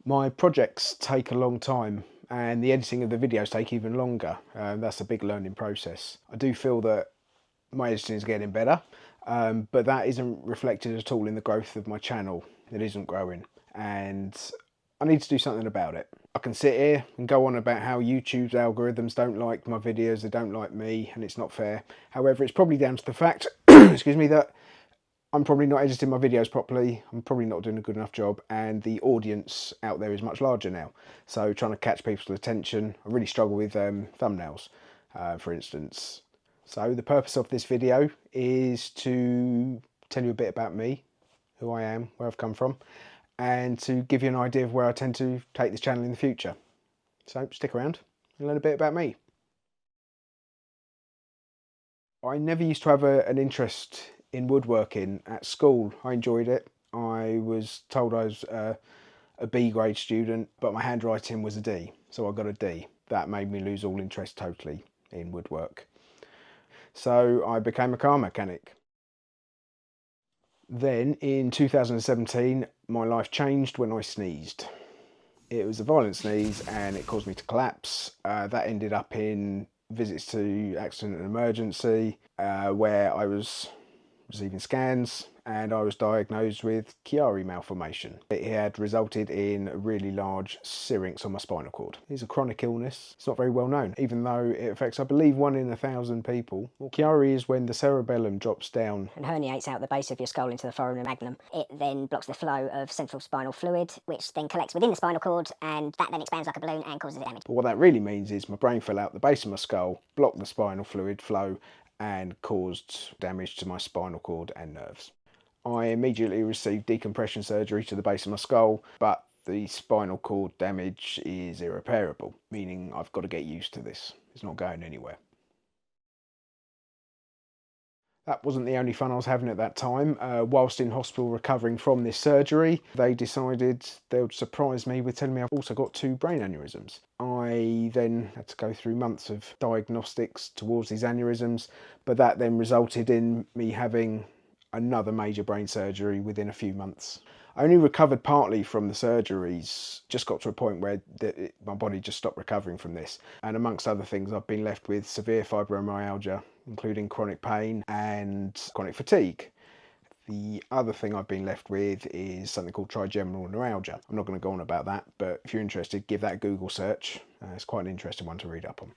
My projects take a long time and the editing of the videos take even longer. That's a big learning process. I do feel that my editing is getting better, but that isn't reflected at all in the growth of my channel. It isn't growing and I need to do something about it. I can sit here and go on about how YouTube's algorithms don't like my videos, they don't like me, and it's not fair. However, it's probably down to the fact, excuse me, that I'm probably not editing my videos properly, I'm probably not doing a good enough job, and the audience out there is much larger now. So trying to catch people's attention, I really struggle with thumbnails, for instance. So the purpose of this video is to tell you a bit about me, who I am, where I've come from, and to give you an idea of where I tend to take this channel in the future. So stick around and learn a bit about me. I never used to have an interest in woodworking at school. I enjoyed it. I was told I was a B grade student, but my handwriting was a D, so I got a D. That made me lose all interest totally in woodwork. So I became a car mechanic. Then in 2017, my life changed when I sneezed. It was a violent sneeze and it caused me to collapse. That ended up in visits to accident and emergency, where I was receiving scans and I was diagnosed with Chiari Malformation. It had resulted in really large syrinx on my spinal cord. It's a chronic illness. It's not very well known, even though it affects, I believe, 1 in 1,000 people. Well, Chiari is when the cerebellum drops down and herniates out the base of your skull into the foramen magnum. It then blocks the flow of central spinal fluid, which then collects within the spinal cord, and that then expands like a balloon and causes damage. But what that really means is my brain fell out the base of my skull, blocked the spinal fluid flow, and caused damage to my spinal cord and nerves. I immediately received decompression surgery to the base of my skull, but the spinal cord damage is irreparable, meaning I've got to get used to this. It's not going anywhere. That wasn't the only fun I was having at that time. Whilst in hospital recovering from this surgery, they decided they would surprise me with telling me I've also got 2 brain aneurysms. I then had to go through months of diagnostics towards these aneurysms, but that then resulted in me having another major brain surgery within a few months. I only recovered partly from the surgeries, just got to a point where my body just stopped recovering from this. And amongst other things, I've been left with severe fibromyalgia, including chronic pain and chronic fatigue. The other thing I've been left with is something called trigeminal neuralgia. I'm not going to go on about that, but if you're interested, give that a Google search. It's quite an interesting one to read up on.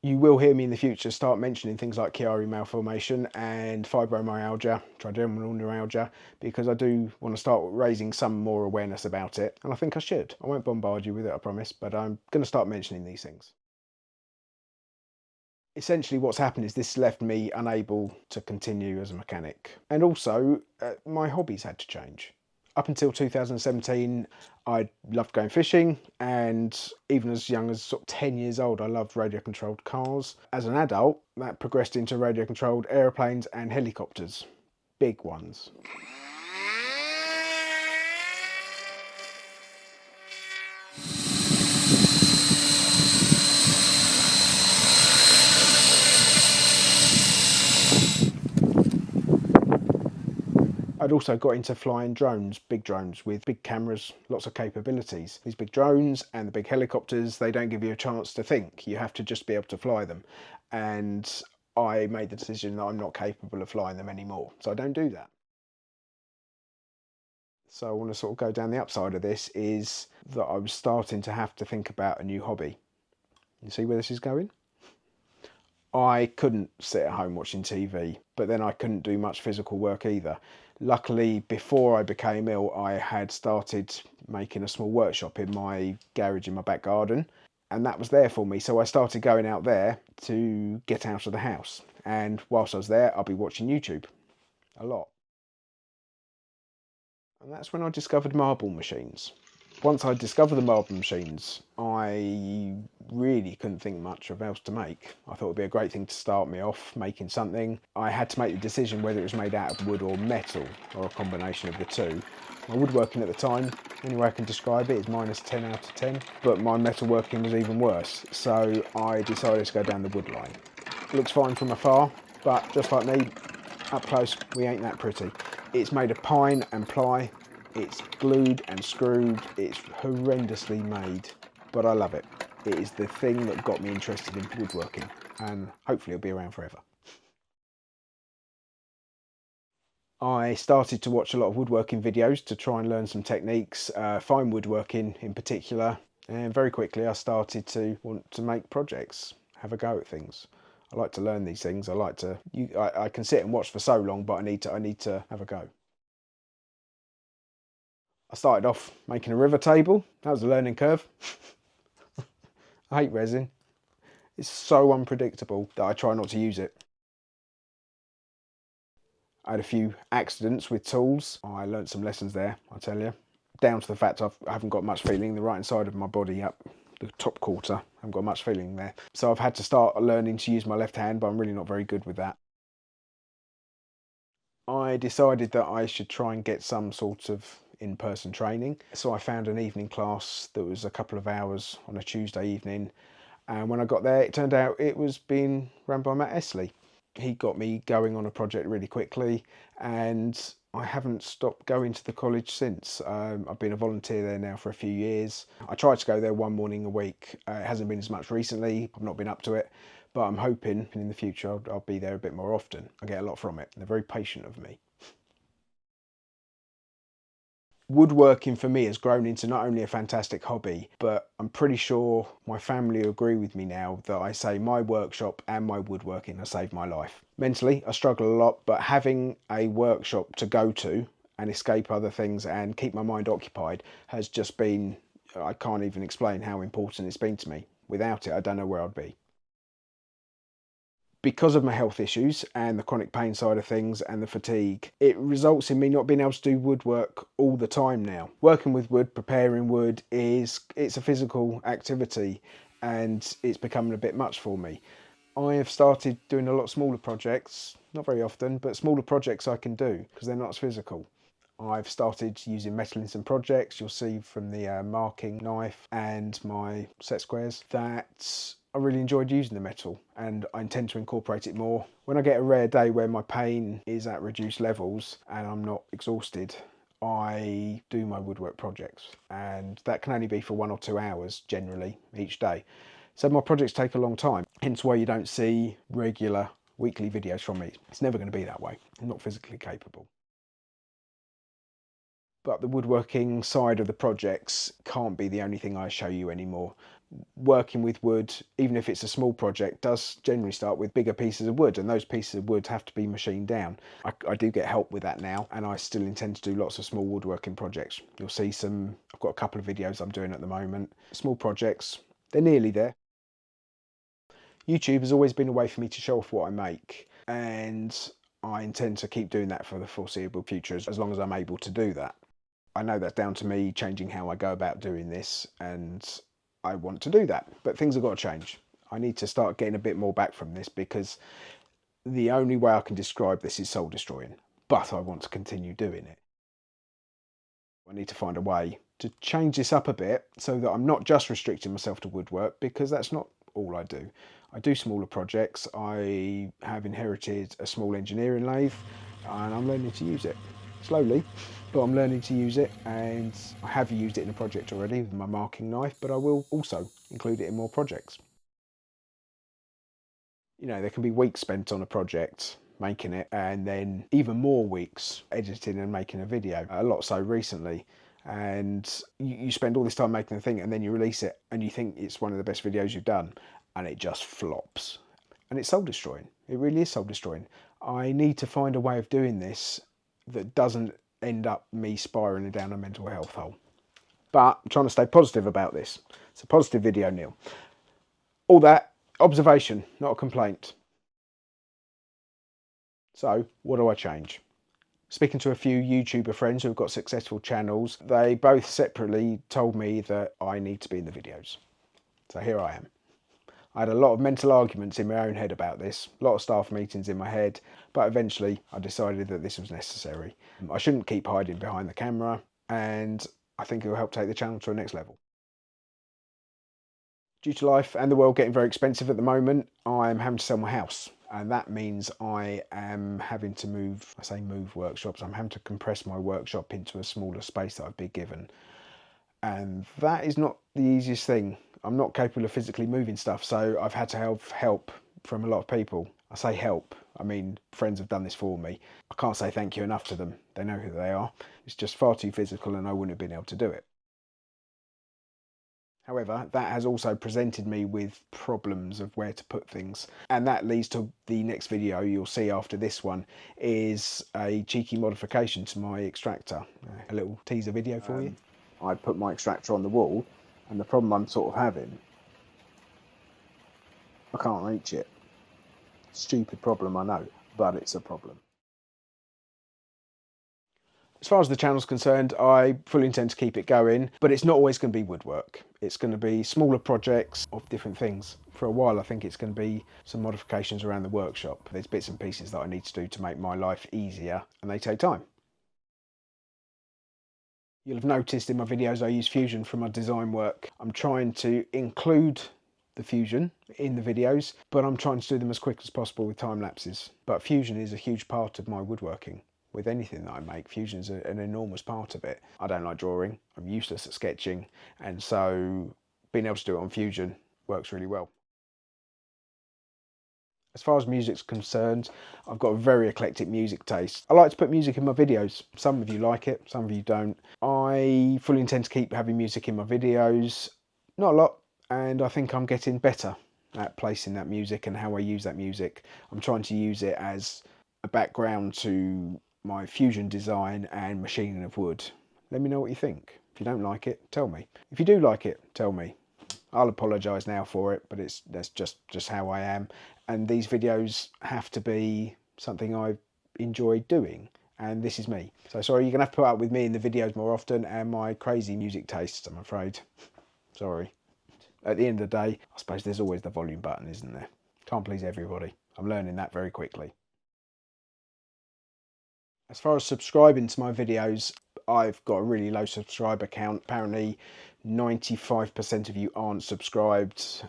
You will hear me in the future start mentioning things like Chiari Malformation and fibromyalgia, trigeminal neuralgia, because I do want to start raising some more awareness about it, and I think I should. I won't bombard you with it, I promise, but I'm going to start mentioning these things. Essentially what's happened is this left me unable to continue as a mechanic, and also my hobbies had to change. Up until 2017, I loved going fishing, and even as young as sort of 10 years old, I loved radio-controlled cars. As an adult, that progressed into radio-controlled aeroplanes and helicopters, big ones. I'd also got into flying drones, big drones with big cameras, lots of capabilities. These big drones and the big helicopters, they don't give you a chance to think. You have to just be able to fly them. And I made the decision that I'm not capable of flying them anymore, so I don't do that. So I want to sort of go down the upside of this is that I was starting to have to think about a new hobby. You see where this is going? I couldn't sit at home watching TV, but then I couldn't do much physical work either. Luckily, before I became ill, I had started making a small workshop in my garage in my back garden, and that was there for me. So I started going out there to get out of the house. And whilst I was there, I'll be watching YouTube a lot. And that's when I discovered marble machines. Once I discovered the marble machines, I really couldn't think much of else to make. I thought it would be a great thing to start me off making something. I had to make the decision whether it was made out of wood or metal, or a combination of the two. My woodworking at the time, the only way I can describe it is -10 out of 10, but my metalworking was even worse, so I decided to go down the wood line. It looks fine from afar, but just like me, up close, we ain't that pretty. It's made of pine and ply, It's glued and screwed, it's horrendously made, but I love it. It is the thing that got me interested in woodworking, and hopefully it'll be around forever. I started to watch a lot of woodworking videos to try and learn some techniques, fine woodworking in particular, and very quickly I started to want to make projects, have a go at things. I like to learn these things. I can sit and watch for so long, but I need to have a go. I started off making a river table. That was a learning curve. I hate resin. It's so unpredictable that I try not to use it. I had a few accidents with tools. I learnt some lessons there, I tell you. Down to the fact I haven't got much feeling the right hand side of my body up the top quarter. I haven't got much feeling there. So I've had to start learning to use my left hand, but I'm really not very good with that. I decided that I should try and get some sort of in-person training. So I found an evening class that was a couple of hours on a Tuesday evening. And when I got there, it turned out it was being run by Matt Esley. He got me going on a project really quickly, and I haven't stopped going to the college since. I've been a volunteer there now for a few years. I try to go there one morning a week. It hasn't been as much recently. I've not been up to it, but I'm hoping in the future I'll be there a bit more often. I get a lot from it. They're very patient of me. Woodworking for me has grown into not only a fantastic hobby, but I'm pretty sure my family agree with me now that I say my workshop and my woodworking has saved my life. Mentally, I struggle a lot, but having a workshop to go to and escape other things and keep my mind occupied has just been, I can't even explain how important it's been to me. Without it, I don't know where I'd be. Because of my health issues and the chronic pain side of things and the fatigue, it results in me not being able to do woodwork all the time now. Working with wood, preparing wood, it's a physical activity, and it's becoming a bit much for me. I have started doing a lot smaller projects, not very often, but smaller projects I can do because they're not as physical. I've started using metal in some projects. You'll see from the marking knife and my set squares that I really enjoyed using the metal, and I intend to incorporate it more. When I get a rare day where my pain is at reduced levels and I'm not exhausted, I do my woodwork projects, and that can only be for 1 or 2 hours generally each day. So my projects take a long time, hence why you don't see regular weekly videos from me. It's never going to be that way. I'm not physically capable. But the woodworking side of the projects can't be the only thing I show you anymore. Working with wood, even if it's a small project, does generally start with bigger pieces of wood, and those pieces of wood have to be machined down. I do get help with that now, and I still intend to do lots of small woodworking projects. You'll see I've got a couple of videos I'm doing at the moment. Small projects, they're nearly there. YouTube has always been a way for me to show off what I make, and I intend to keep doing that for the foreseeable future as long as I'm able to do that. I know that's down to me changing how I go about doing this, and I want to do that, but things have got to change. I need to start getting a bit more back from this, because the only way I can describe this is soul destroying, but I want to continue doing it. I need to find a way to change this up a bit so that I'm not just restricting myself to woodwork, because that's not all I do. I do smaller projects. I have inherited a small engineering lathe, and I'm learning to use it. Slowly, but I'm learning to use it, and I have used it in a project already with my marking knife, but I will also include it in more projects. You know, there can be weeks spent on a project making it, and then even more weeks editing and making a video, a lot so recently. And you spend all this time making the thing, and then you release it and you think it's one of the best videos you've done, and it just flops. And it's soul destroying. It really is soul destroying. I need to find a way of doing this that doesn't end up me spiraling down a mental health hole. But I'm trying to stay positive about this. It's a positive video, Neil. All that, observation, not a complaint. So, what do I change? Speaking to a few YouTuber friends who've got successful channels, they both separately told me that I need to be in the videos. So here I am. I had a lot of mental arguments in my own head about this, a lot of staff meetings in my head, but eventually I decided that this was necessary. I shouldn't keep hiding behind the camera, and I think it will help take the channel to a next level. Due to life and the world getting very expensive at the moment, I'm having to sell my house. and that means I am having to move, I say move workshops, I'm having to compress my workshop into a smaller space that I've been given, and that is not the easiest thing. I'm not capable of physically moving stuff, so I've had to have help from a lot of people. I say help, I mean friends have done this for me. I can't say thank you enough to them, they know who they are. It's just far too physical and I wouldn't have been able to do it. However, that has also presented me with problems of where to put things. And that leads to the next video you'll see after this one, is a cheeky modification to my extractor. A little teaser video for you. I put my extractor on the wall, and the problem I'm sort of having, I can't reach it. Stupid problem, I know, but it's a problem. As far as the channel's concerned, I fully intend to keep it going, but it's not always going to be woodwork. It's going to be smaller projects of different things. For a while, I think it's going to be some modifications around the workshop. There's bits and pieces that I need to do to make my life easier, and they take time. You'll have noticed in my videos I use Fusion for my design work. I'm trying to include the Fusion in the videos, but I'm trying to do them as quick as possible with time lapses. But Fusion is a huge part of my woodworking. With anything that I make, Fusion's an enormous part of it. I don't like drawing, I'm useless at sketching, and so being able to do it on Fusion works really well. As far as music's concerned, I've got a very eclectic music taste. I like to put music in my videos. Some of you like it, some of you don't. I fully intend to keep having music in my videos. Not a lot, and I think I'm getting better at placing that music and how I use that music. I'm trying to use it as a background to my Fusion design and machining of wood. Let me know what you think. If you don't like it, tell me. If you do like it, tell me. I'll apologise now for it, but that's just how I am. And these videos have to be something I enjoy doing, and this is me. So sorry, you're going to have to put up with me in the videos more often and my crazy music tastes, I'm afraid. Sorry. At the end of the day, I suppose there's always the volume button, isn't there? Can't please everybody. I'm learning that very quickly. As far as subscribing to my videos, I've got a really low subscriber count. Apparently 95% of you aren't subscribed.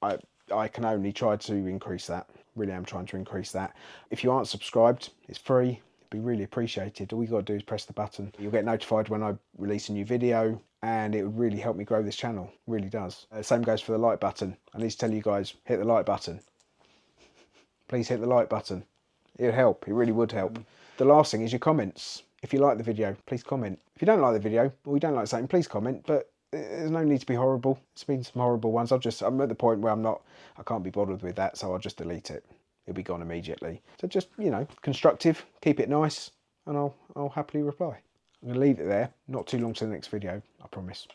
I can only try to increase that. Really am trying to increase that. If you aren't subscribed, it's free. It'd be really appreciated. All you got to do is press the button. You'll get notified when I release a new video, and it would really help me grow this channel. It really does. Same goes for the like button. I need to tell you guys, hit the like button. Please hit the like button. It would help, it really would help. The last thing is your comments. If you like the video, please comment. If you don't like the video, or you don't like something, please comment, but there's no need to be horrible. It's been some horrible ones. I'm at the point where I can't be bothered with that, so I'll just delete it. It'll be gone immediately. So just, you know, constructive, keep it nice, and I'll happily reply. I'm gonna leave it there, not too long to the next video, I promise.